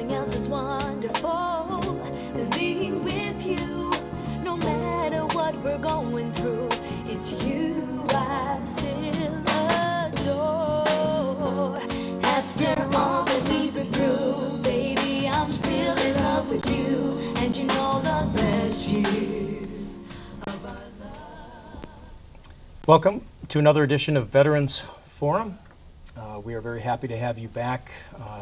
nothing else is wonderful than being with you. No matter what we're going through, it's you I still adore. After all that we've been through, baby, I'm still in love with you. And you know the best years of our love. Welcome to another edition of Veterans Forum. We are very happy to have you back.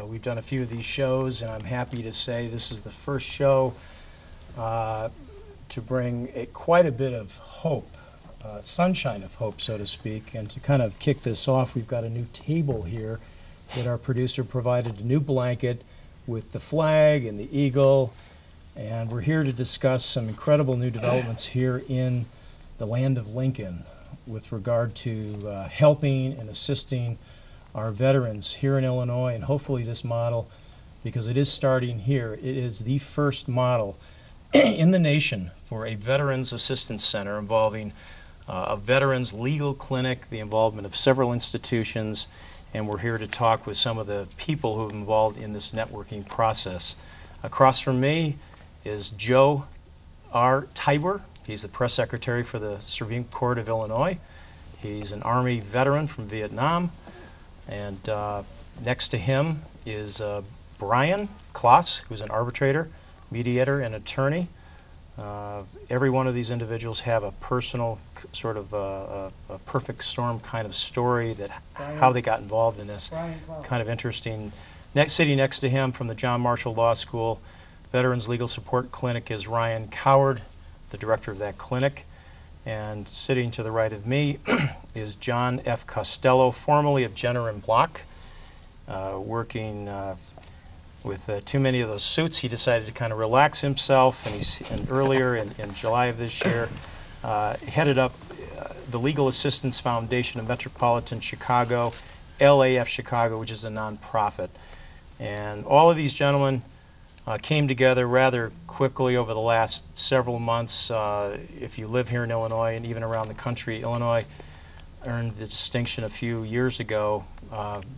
We've done a few of these shows, and I'm happy to say this is the first show to bring quite a bit of hope, sunshine of hope, so to speak. And to kind of kick this off, we've got a new table here that our producer provided, a new blanket with the flag and the eagle. And we're here to discuss some incredible new developments here in the land of Lincoln with regard to helping and assisting our veterans here in Illinois, and hopefully this model, because it is starting here, it is the first model in the nation for a Veterans Assistance Center involving a veterans legal clinic, the involvement of several institutions, and we're here to talk with some of the people who are involved in this networking process. Across from me is Joe R. Tiber. He's the press secretary for the Supreme Court of Illinois. He's an Army veteran from Vietnam. And next to him is Brian Kloss, who's an arbitrator, mediator, and attorney. Every one of these individuals have a personal sort of a perfect storm kind of story that how they got involved in this. Kind of interesting. Sitting next to him from the John Marshall Law School Veterans Legal Support Clinic is Ryan Coward, the director of that clinic. And sitting to the right of me is John F. Costello, formerly of Jenner and Block, working with too many of those suits. He decided to kind of relax himself, and earlier in July of this year, headed up the Legal Assistance Foundation of Metropolitan Chicago, LAF Chicago, which is a nonprofit. And all of these gentlemen came together rather quickly over the last several months. If you live here in Illinois and even around the country, Illinois earned the distinction a few years ago,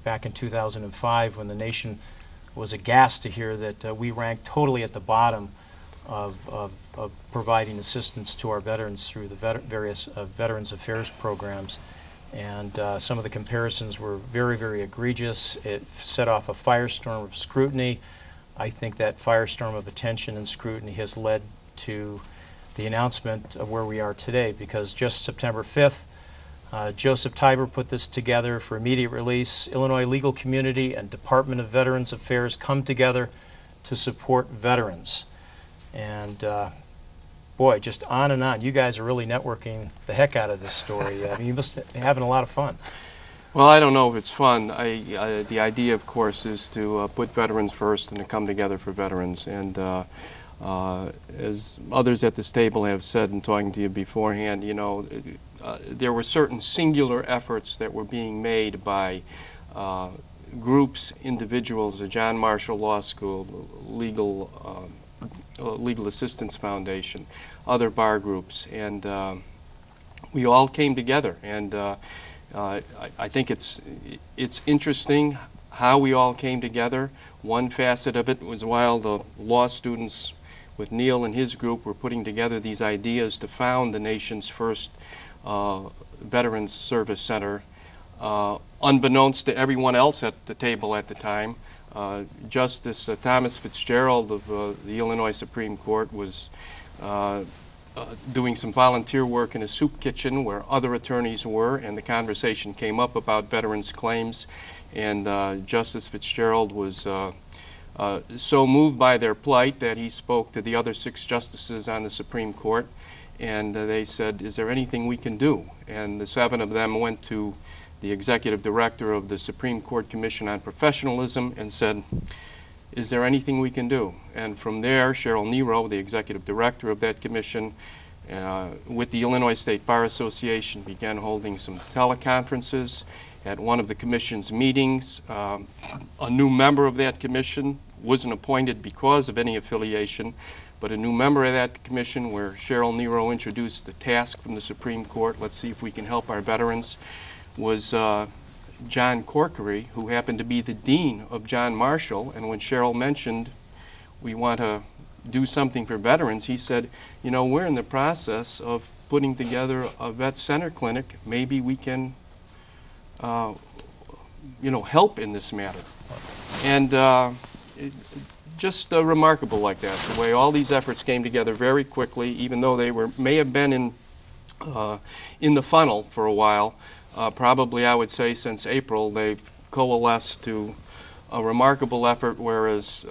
back in 2005, when the nation was aghast to hear that we ranked totally at the bottom of providing assistance to our veterans through the various Veterans Affairs programs. And some of the comparisons were very, very egregious. It set off a firestorm of scrutiny. I think that firestorm of attention and scrutiny has led to the announcement of where we are today, because just September 5th, Joseph Tiber put this together for immediate release. Illinois legal community and Department of Veterans Affairs come together to support veterans. And boy, just on and on. You guys are really networking the heck out of this story. I mean, you must be having a lot of fun. Well, I don't know if it's fun. The idea, of course, is to put veterans first and to come together for veterans. And as others at this table have said in talking to you beforehand, you know, there were certain singular efforts that were being made by groups, individuals, the John Marshall Law School, Legal Assistance Foundation, other bar groups, and we all came together. And I think it's interesting how we all came together. One facet of it was while the law students with Neil and his group were putting together these ideas to found the nation's first Veterans Service Center, unbeknownst to everyone else at the table at the time, Justice Thomas Fitzgerald of the Illinois Supreme Court was doing some volunteer work in a soup kitchen where other attorneys were, and the conversation came up about veterans' claims, and Justice Fitzgerald was so moved by their plight that he spoke to the other 6 justices on the Supreme Court, and they said, is there anything we can do? And the 7 of them went to the executive director of the Supreme Court Commission on Professionalism and said, is there anything we can do? And from there, Cheryl Nero, the executive director of that commission, with the Illinois State Bar Association, began holding some teleconferences. At one of the commission's meetings, a new member of that commission wasn't appointed because of any affiliation, but a new member of that commission, where Cheryl Nero introduced the task from the Supreme Court, let's see if we can help our veterans, was John Corkery, who happened to be the dean of John Marshall, and when Cheryl mentioned we want to do something for veterans, he said, you know, we're in the process of putting together a vet center clinic. Maybe we can, you know, help in this matter. And just remarkable like that, the way all these efforts came together very quickly, even though they may have been in the funnel for a while. Probably, I would say, since April, they've coalesced to a remarkable effort, whereas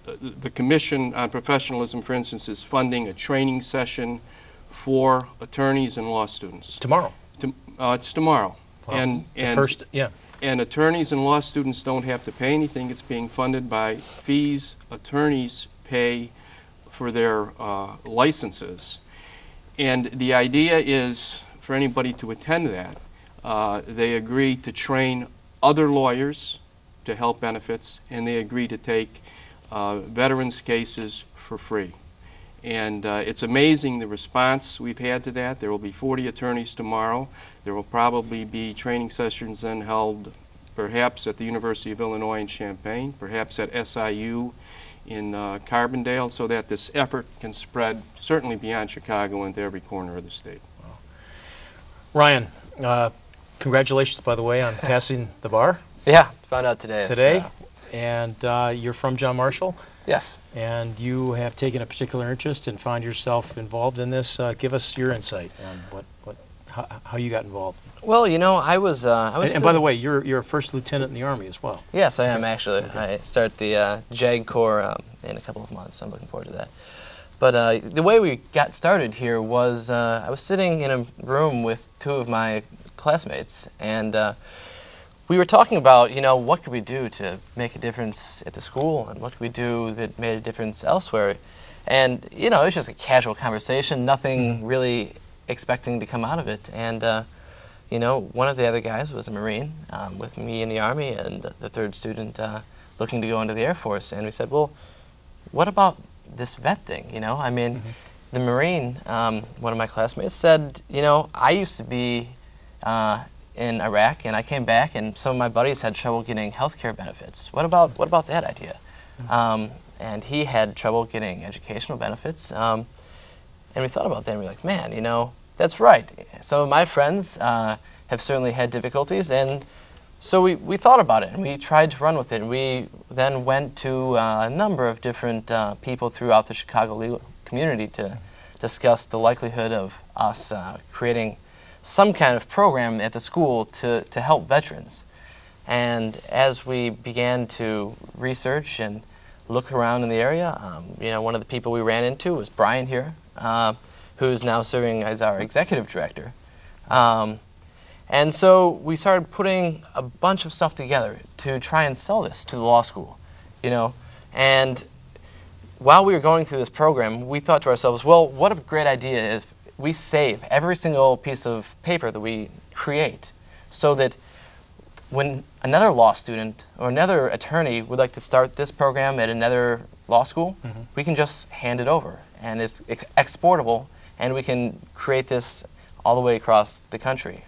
the Commission on Professionalism, for instance, is funding a training session for attorneys and law students. Tomorrow. It's tomorrow. Wow. And the first, yeah. And attorneys and law students don't have to pay anything. It's being funded by fees attorneys pay for their licenses. And the idea is for anybody to attend that, they agree to train other lawyers to help benefits, and they agree to take veterans' cases for free. And it's amazing the response we've had to that. There will be 40 attorneys tomorrow. There will probably be training sessions then held perhaps at the University of Illinois in Champaign, perhaps at SIU in Carbondale, so that this effort can spread certainly beyond Chicago into every corner of the state. Wow. Ryan, congratulations, by the way, on passing the bar. Yeah, found out today. Today, and you're from John Marshall. Yes. And you have taken a particular interest and find yourself involved in this. Give us your insight on how you got involved. Well, you know, I was. And by the way, you're a first lieutenant in the Army as well. Yes, I am actually. Okay. I start the JAG Corps in a couple of months. So I'm looking forward to that. But the way we got started here was I was sitting in a room with two of my classmates, and we were talking about, you know, what could we do to make a difference at the school, and what could we do that made a difference elsewhere. And, you know, it was just a casual conversation, nothing really expecting to come out of it. And, you know, one of the other guys was a Marine with me in the Army, and the third student looking to go into the Air Force. And we said, well, what about this vet thing, you know? I mean, the Marine, one of my classmates said, you know, I used to be in Iraq, and I came back, and some of my buddies had trouble getting health care benefits. What about that idea? And he had trouble getting educational benefits. And we thought about that, and we were like, man, you know, that's right. Some of my friends have certainly had difficulties, and so we thought about it, and we tried to run with it. And we then went to a number of different people throughout the Chicago legal community to discuss the likelihood of us creating some kind of program at the school to help veterans. And as we began to research and look around in the area, you know, one of the people we ran into was Brian here, who is now serving as our executive director. And so we started putting a bunch of stuff together to try and sell this to the law school, you know. And while we were going through this program, we thought to ourselves, well, what a great idea is we save every single piece of paper that we create, so that when another law student or another attorney would like to start this program at another law school, we can just hand it over, and it's exportable, and we can create this all the way across the country.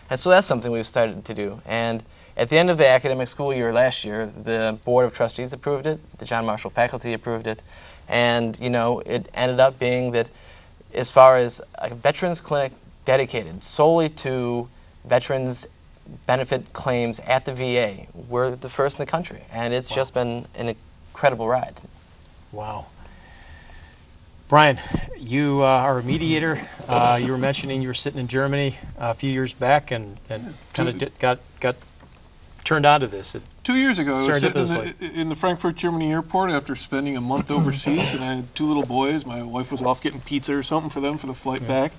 And so that's something we've started to do. And at the end of the academic school year last year, the Board of Trustees approved it, the John Marshall faculty approved it, and you know, it ended up being that as far as a veterans clinic dedicated solely to veterans benefit claims at the VA, we're the first in the country, and it's just been an incredible ride. Wow. Brian, you are a mediator. You were mentioning you were sitting in Germany a few years back and kind of got turned on to this. 2 years ago, I was sitting in the Frankfurt, Germany airport after spending a month overseas, and I had two little boys. My wife was off getting pizza or something for them for the flight back.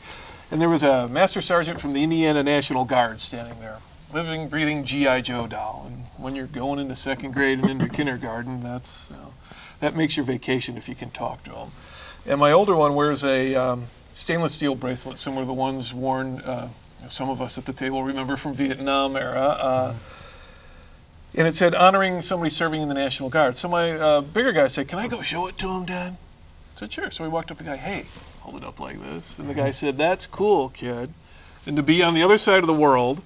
And there was a master sergeant from the Indiana National Guard standing there, living, breathing G.I. Joe doll. And when you're going into second grade and into kindergarten, that makes your vacation if you can talk to them. And my older one wears a stainless steel bracelet, similar to the ones worn, some of us at the table remember from Vietnam era. And it said, honoring somebody serving in the National Guard. So my bigger guy said, can I go show it to him, Dad? I said, sure. So we walked up to the guy, hey, hold it up like this. And the guy said, that's cool, kid. And to be on the other side of the world,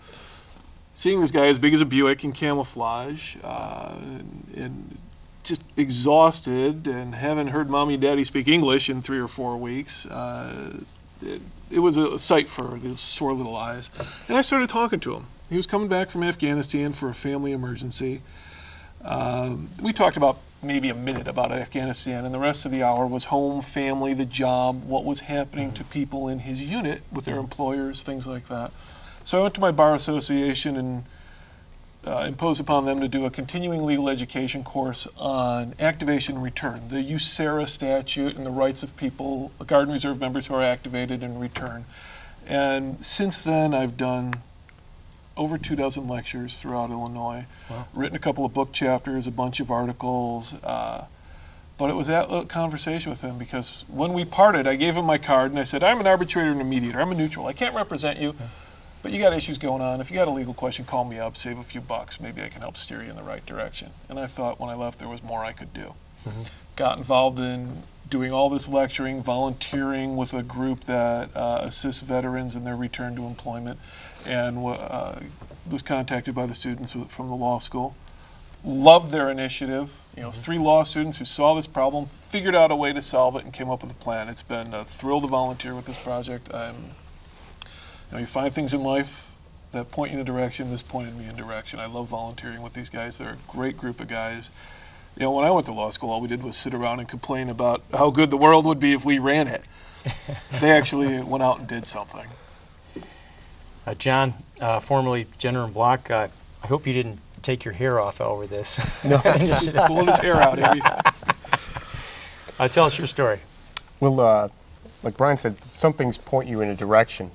seeing this guy as big as a Buick in camouflage, and just exhausted, and haven't heard mommy and daddy speak English in 3 or 4 weeks, it was a sight for the sore little eyes. And I started talking to him. He was coming back from Afghanistan for a family emergency. We talked about maybe a minute about Afghanistan, and the rest of the hour was home, family, the job, what was happening to people in his unit with their employers, things like that. So I went to my bar association and imposed upon them to do a continuing legal education course on activation and return, the USERRA statute and the rights of people, Guard and Reserve members who are activated and return. And since then, I've done over 24 lectures throughout Illinois, written a couple of book chapters, a bunch of articles, but it was that little conversation with him, because when we parted, I gave him my card and I said, I'm an arbitrator and a mediator, I'm a neutral, I can't represent you, but you got issues going on. If you got a legal question, call me up, save a few bucks, maybe I can help steer you in the right direction. And I thought when I left there was more I could do. Got involved in doing all this lecturing, volunteering with a group that assists veterans in their return to employment, and was contacted by the students from the law school. Loved their initiative. 3 law students who saw this problem, figured out a way to solve it, and came up with a plan. It's been a thrill to volunteer with this project. You find things in life that point you in a direction. This pointed me in a direction. I love volunteering with these guys. They're a great group of guys. When I went to law school, all we did was sit around and complain about how good the world would be if we ran it. They actually went out and did something. John, formerly Jenner and Block, I hope you didn't take your hair off over this. No, pulling his hair out, Andy. Tell us your story. Well, like Brian said, some things point you in a direction.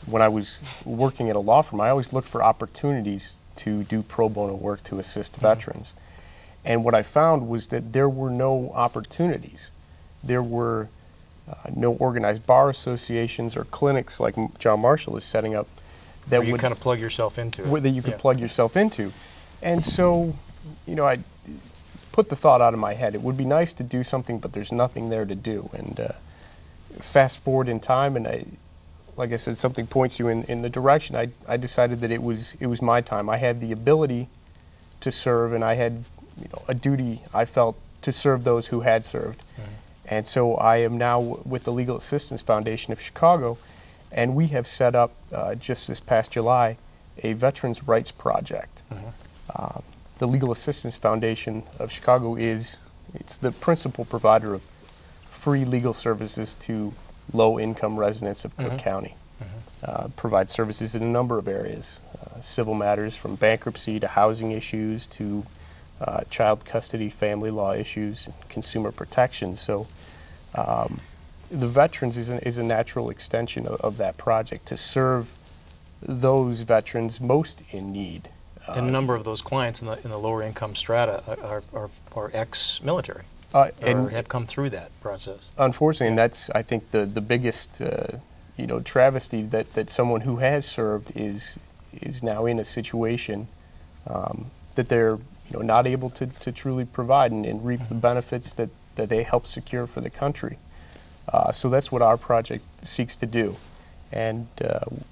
When I was working at a law firm, I always looked for opportunities to do pro bono work to assist veterans. And what I found was that there were no opportunities. There were no organized bar associations or clinics like John Marshall is setting up that you would kind of plug yourself into it. That you could plug yourself into. And so, I put the thought out of my head, it would be nice to do something, but there's nothing there to do. And fast forward in time, and like I said, something points you in the direction. I decided that it was my time. I had the ability to serve, and I had a duty, I felt, to serve those who had served. And so I am now with the Legal Assistance Foundation of Chicago, and we have set up, just this past July, a Veterans Rights Project. The Legal Assistance Foundation of Chicago it's the principal provider of free legal services to low-income residents of Cook County. Provides services in a number of areas, civil matters from bankruptcy to housing issues to child custody, family law issues, consumer protection. So the veterans is a natural extension of that project to serve those veterans most in need. And a number of those clients in the lower income strata are ex-military, or have come through that process. Unfortunately, and that's, I think, the biggest travesty that someone who has served is now in a situation that they're not able to truly provide and reap the benefits that they help secure for the country. So that's what our project seeks to do. And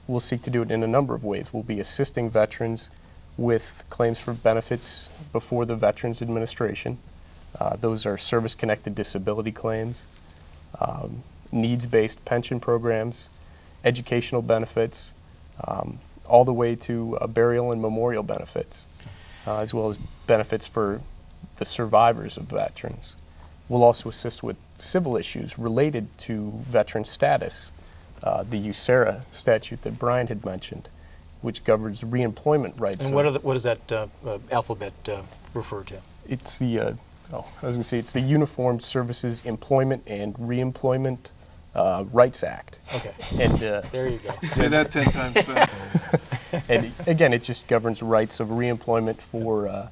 we'll seek to do it in a number of ways. We'll be assisting veterans with claims for benefits before the Veterans Administration. Those are service-connected disability claims, needs-based pension programs, educational benefits, all the way to burial and memorial benefits, as well as benefits for the survivors of veterans. We'll also assist with civil issues related to veteran status, the USERRA statute that Brian had mentioned, which governs reemployment rights. And what does that alphabet refer to? It's the it's the Uniformed Services Employment and Reemployment Rights Act. Okay. And there you go. Say that 10 times fast. And again, it just governs rights of reemployment for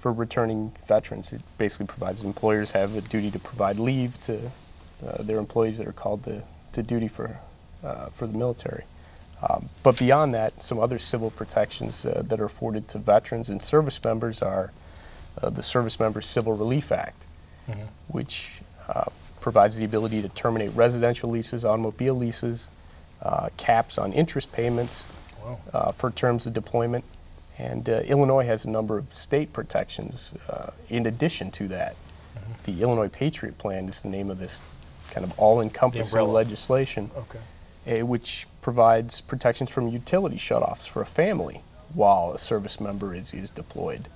returning veterans. It basically provides employers have a duty to provide leave to their employees that are called to duty for the military. But beyond that, some other civil protections that are afforded to veterans and service members are the Service Members Civil Relief Act, which provides the ability to terminate residential leases, automobile leases, caps on interest payments, for terms of deployment. And Illinois has a number of state protections in addition to that. The Illinois Patriot Plan is the name of this kind of all-encompassing legislation, which provides protections from utility shutoffs for a family while a service member is deployed.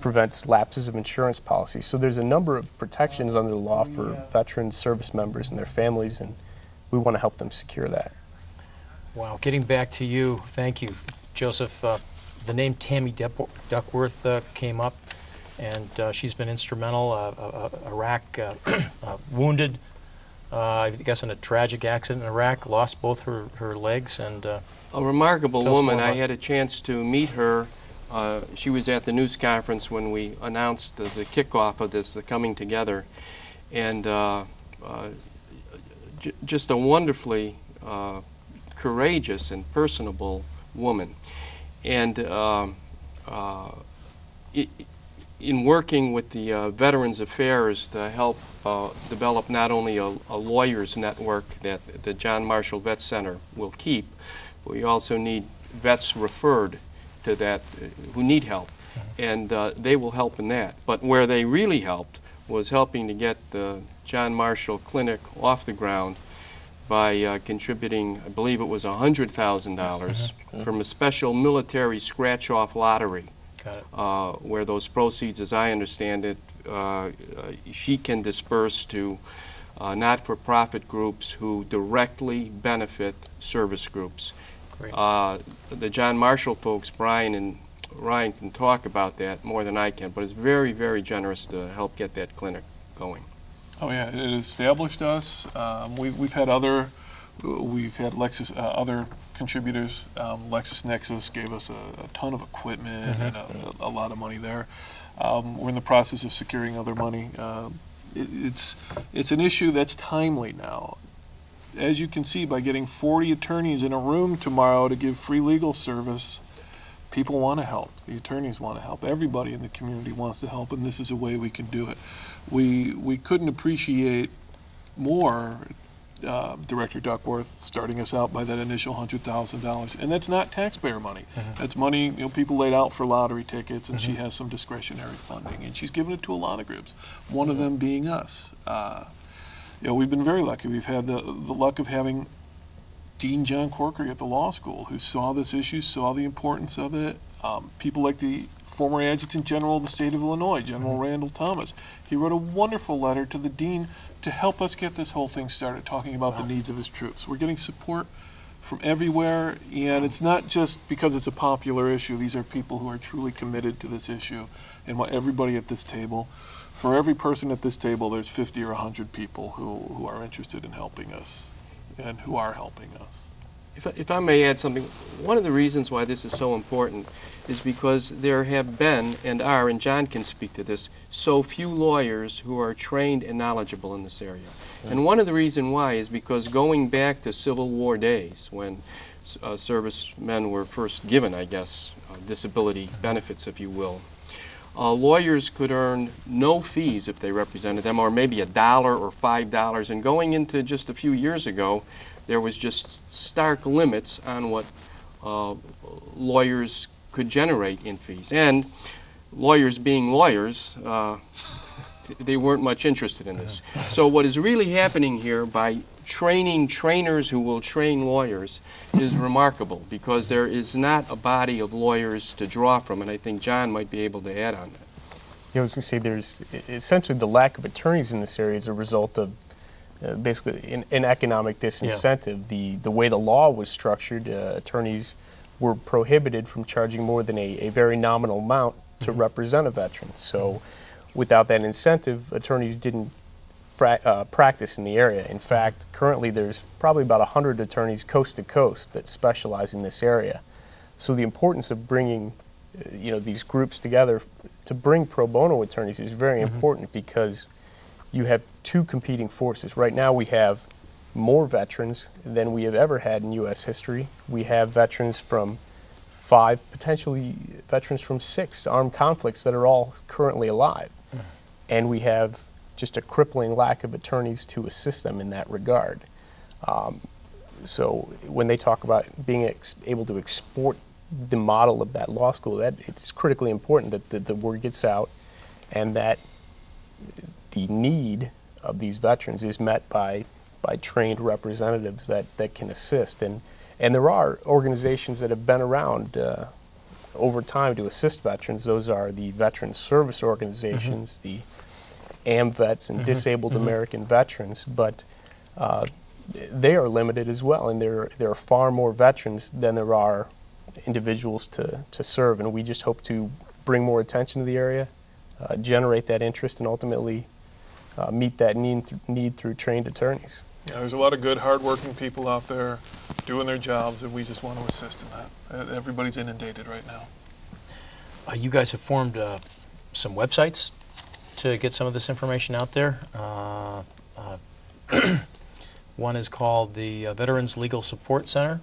Prevents lapses of insurance policies. So there's a number of protections under the law for veterans, service members, and their families, and we want to help them secure that. Wow. Getting back to you, thank you, Joseph. The name Tammy Duckworth came up, and she's been instrumental. Iraq, wounded, I guess in a tragic accident in Iraq, lost both her legs. And a remarkable woman. I had a chance to meet her. She was at the news conference when we announced the kickoff of this, the coming together, and just a wonderfully courageous and personable woman. And in working with the Veterans Affairs to help develop not only a lawyers network that the John Marshall Vet Center will keep, but we also need vets referred to that who need help, and they will help in that. But where they really helped was helping to get the John Marshall Clinic off the ground by contributing, I believe it was $100,000 from a special military scratch-off lottery. Where those proceeds, as I understand it, she can disperse to not-for-profit groups who directly benefit service groups. The John Marshall folks, Brian and Ryan, can talk about that more than I can, but it's very, very generous to help get that clinic going. Oh yeah, it established us. We've had other other contributors. LexisNexis gave us a ton of equipment and a lot of money there. We're in the process of securing other money. It's an issue that's timely now. As you can see, by getting 40 attorneys in a room tomorrow to give free legal service, people want to help. The attorneys want to help. Everybody in the community wants to help, and this is a way we can do it. We couldn't appreciate more Director Duckworth starting us out by that initial $100,000, and that's not taxpayer money. That's money people laid out for lottery tickets, and she has some discretionary funding, and she's given it to a lot of groups. One of them being us. We've been very lucky. We've had the luck of having Dean John Corkery at the law school, who saw this issue, saw the importance of it. People like the former Adjutant General of the state of Illinois, General Randall Thomas. He wrote a wonderful letter to the dean to help us get this whole thing started, talking about the needs of his troops. We're getting support from everywhere, and it's not just because it's a popular issue. These are people who are truly committed to this issue, and everybody at this table. For every person at this table, there's 50 or 100 people who are interested in helping us and who are helping us. If I may add something, one of the reasons why this is so important is because there have been, and are, and John can speak to this, so few lawyers who are trained and knowledgeable in this area. And one of the reasons why is because going back to Civil War days, when servicemen were first given, I guess, disability benefits, if you will, lawyers could earn no fees if they represented them, or maybe $1 or $5. And going into just a few years ago, there was just stark limits on what lawyers could generate in fees. And lawyers being lawyers, they weren't much interested in this. So what is really happening here by training trainers who will train lawyers is remarkable, because there is not a body of lawyers to draw from, and I think John might be able to add on that. I was going to say there's essentially the lack of attorneys in this area is a result of basically an economic disincentive. The way the law was structured, attorneys were prohibited from charging more than a very nominal amount to represent a veteran. So without that incentive, attorneys didn't practice in the area. In fact, currently there's probably about 100 attorneys coast to coast that specialize in this area. So the importance of bringing these groups together to bring pro bono attorneys is very important, because you have two competing forces. Right now we have more veterans than we have ever had in U.S. history. We have veterans from 5, potentially veterans from 6 armed conflicts that are all currently alive. And we have just a crippling lack of attorneys to assist them in that regard. So when they talk about being able to export the model of that law school, that it's critically important that the word gets out, and that the need of these veterans is met by trained representatives that can assist. And there are organizations that have been around over time to assist veterans. Those are the veteran service organizations, the AMVETS and Disabled American Veterans, but they are limited as well, and there are far more veterans than there are individuals to serve, and we just hope to bring more attention to the area, generate that interest, and ultimately meet that need through trained attorneys. Yeah, there's a lot of good, hard-working people out there doing their jobs, and we just want to assist in that. Everybody's inundated right now. You guys have formed some websites to get some of this information out there. One is called the Veterans Legal Support Center.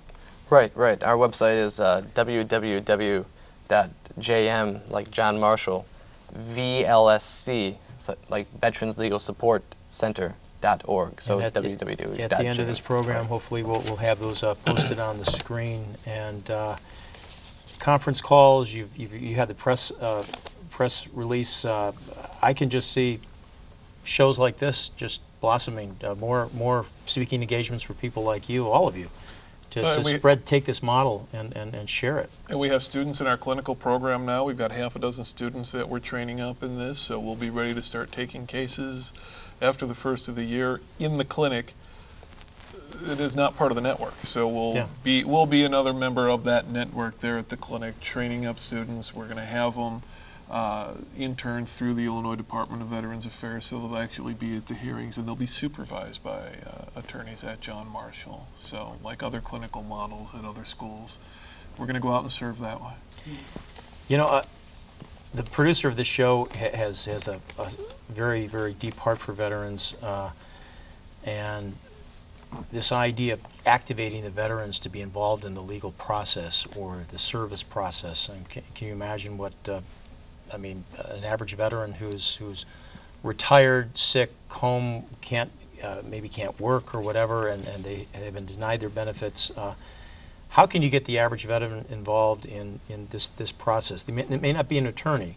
Right. Our website is www.jm, like John Marshall, VLSC, so like Veterans Legal Support Center.org. So www. At the end of this program, hopefully we'll have those posted on the screen. And conference calls, you had the press release. I can just see shows like this just blossoming, more speaking engagements for people like you, all of you, to take this model and share it. And we have students in our clinical program now. We've got half a dozen students that we're training up in this, so we'll be ready to start taking cases after the first of the year in the clinic. It is not part of the network, so we'll be another member of that network there at the clinic, training up students. We're going to have them intern through the Illinois Department of Veterans Affairs, so they'll actually be at the hearings, and they'll be supervised by attorneys at John Marshall. So like other clinical models at other schools, we're going to go out and serve that way. You know, the producer of this show has a very, very deep heart for veterans, and this idea of activating the veterans to be involved in the legal process or the service process. And can you imagine what I mean, an average veteran who's retired, sick, home, maybe can't work or whatever, and they've been denied their benefits. How can you get the average veteran involved in this process? They may not be an attorney,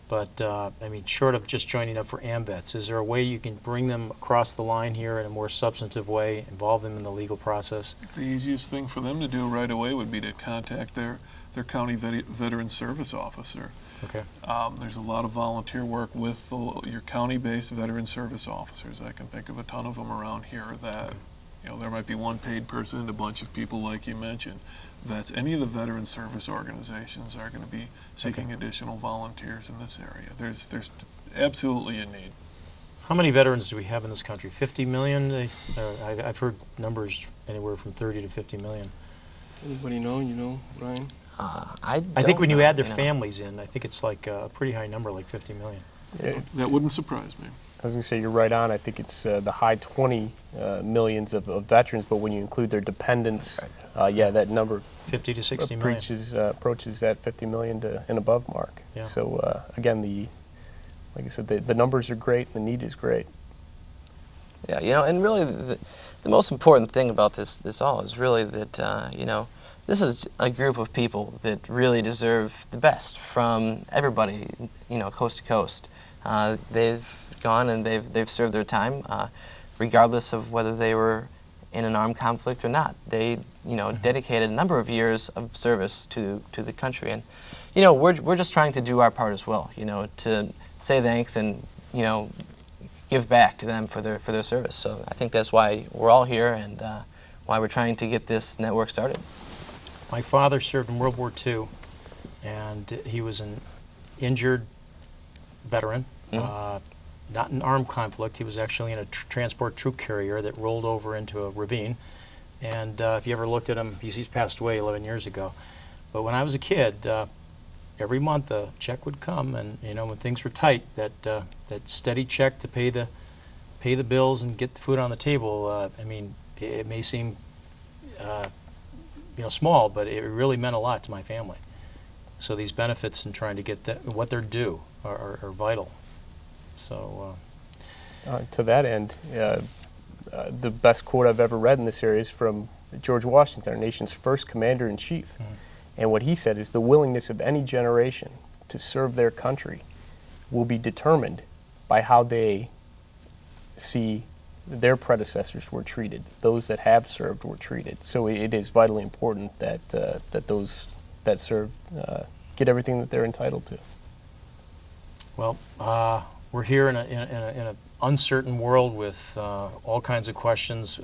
but I mean, short of just joining up for AMVETS, is there a way you can bring them across the line here in a more substantive way, involve them in the legal process? The easiest thing for them to do right away would be to contact their county veteran service officer. Okay. There's a lot of volunteer work with your county-based veteran service officers. I can think of a ton of them around here that, you know, there might be one paid person and a bunch of people like you mentioned. That's any of the veteran service organizations are going to be seeking additional volunteers in this area. There's absolutely a need. How many veterans do we have in this country? 50 million? I've heard numbers anywhere from 30 to 50 million. Anybody know? You know, Ryan? I think when you add their families in, I think it's like a pretty high number, like 50 million. Yeah. That wouldn't surprise me. I was going to say, you're right on. I think it's the high 20 millions of veterans, but when you include their dependents, yeah, that number 50 to 60 million. Approaches that 50 million and above mark. Yeah. So again, like I said, the numbers are great, the need is great. Yeah, you know, and really the most important thing about this all is really that, you know, this is a group of people that really deserve the best from everybody, you know, coast to coast. They've gone and they've served their time, regardless of whether they were in an armed conflict or not. They, you know, dedicated a number of years of service to the country, and you know, we're just trying to do our part as well. You know, to say thanks and, you know, give back to them for their service. So I think that's why we're all here and why we're trying to get this network started. My father served in World War II, and he was an injured veteran, not in armed conflict. He was actually in a transport troop carrier that rolled over into a ravine. And if you ever looked at him, he's passed away 11 years ago. But when I was a kid, every month a check would come, and you know, when things were tight, that steady check to pay the bills and get the food on the table. I mean, it may seem you know, small, but it really meant a lot to my family. So these benefits and trying to get what they're due are vital. So to that end, the best quote I've ever read in this area is from George Washington, our nation's first commander-in-chief. And what he said is the willingness of any generation to serve their country will be determined by how they see their predecessors were treated, those that have served were treated. So it is vitally important that that those that serve get everything that they're entitled to. Well, we're here in an uncertain world with all kinds of questions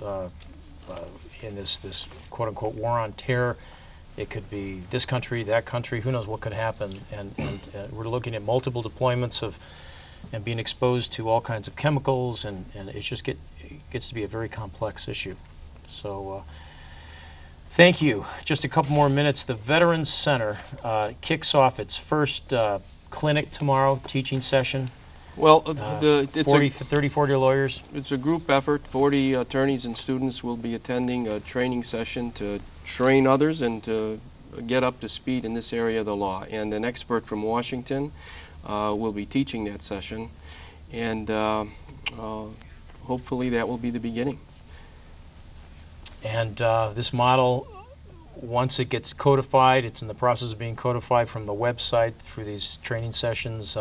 in this quote-unquote war on terror. It could be this country, that country, who knows what could happen. And we're looking at multiple deployments of and being exposed to all kinds of chemicals, and it just gets to be a very complex issue. So thank you. Just a couple more minutes. The Veterans Center kicks off its first clinic tomorrow, teaching session. Well, it's 30, 40 lawyers. It's a group effort. 40 attorneys and students will be attending a training session to train others and to get up to speed in this area of the law. And an expert from Washington will be teaching that session, and hopefully that will be the beginning. And this model, once it gets codified, it's in the process of being codified from the website through these training sessions.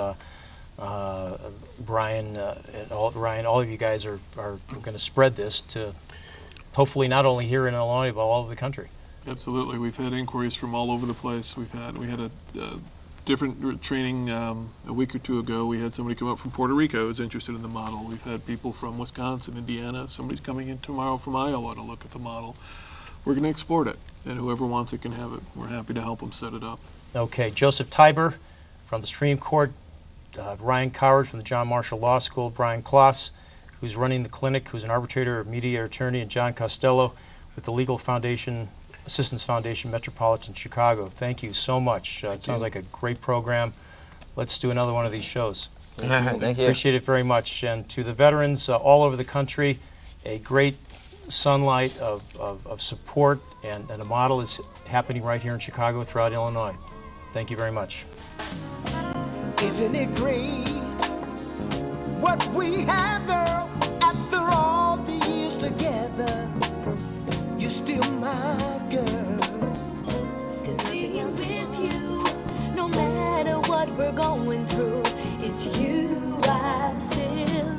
Brian, Ryan, all of you guys are going to spread this to hopefully not only here in Illinois, but all over the country. Absolutely. We've had inquiries from all over the place. We had a different training a week or two ago. We had somebody come up from Puerto Rico who's interested in the model. We've had people from Wisconsin, Indiana. Somebody's coming in tomorrow from Iowa to look at the model. We're going to export it, and whoever wants it can have it. We're happy to help them set it up. Okay, Joseph Tiber from the Supreme Court, Ryan Coward from the John Marshall Law School, Brian Kloss, who's running the clinic, who's an arbitrator, a media attorney, and John Costello with the Legal Foundation, Assistance Foundation, Metropolitan Chicago. Thank you so much. It sounds like a great program. Let's do another one of these shows. Thank you. Appreciate it very much. And to the veterans all over the country, a great sunlight of support, and a model is happening right here in Chicago, throughout Illinois. Thank you very much. Isn't it great what we have, girl? After all the years together, you're still my girl. 'Cause being with you, no matter what we're going through, it's you I still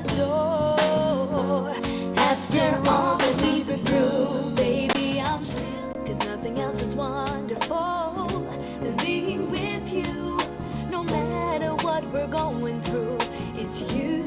adore. After all that we've been through, baby, I'm still, 'cause nothing else is wonderful than being with you. No matter what we're going through, it's you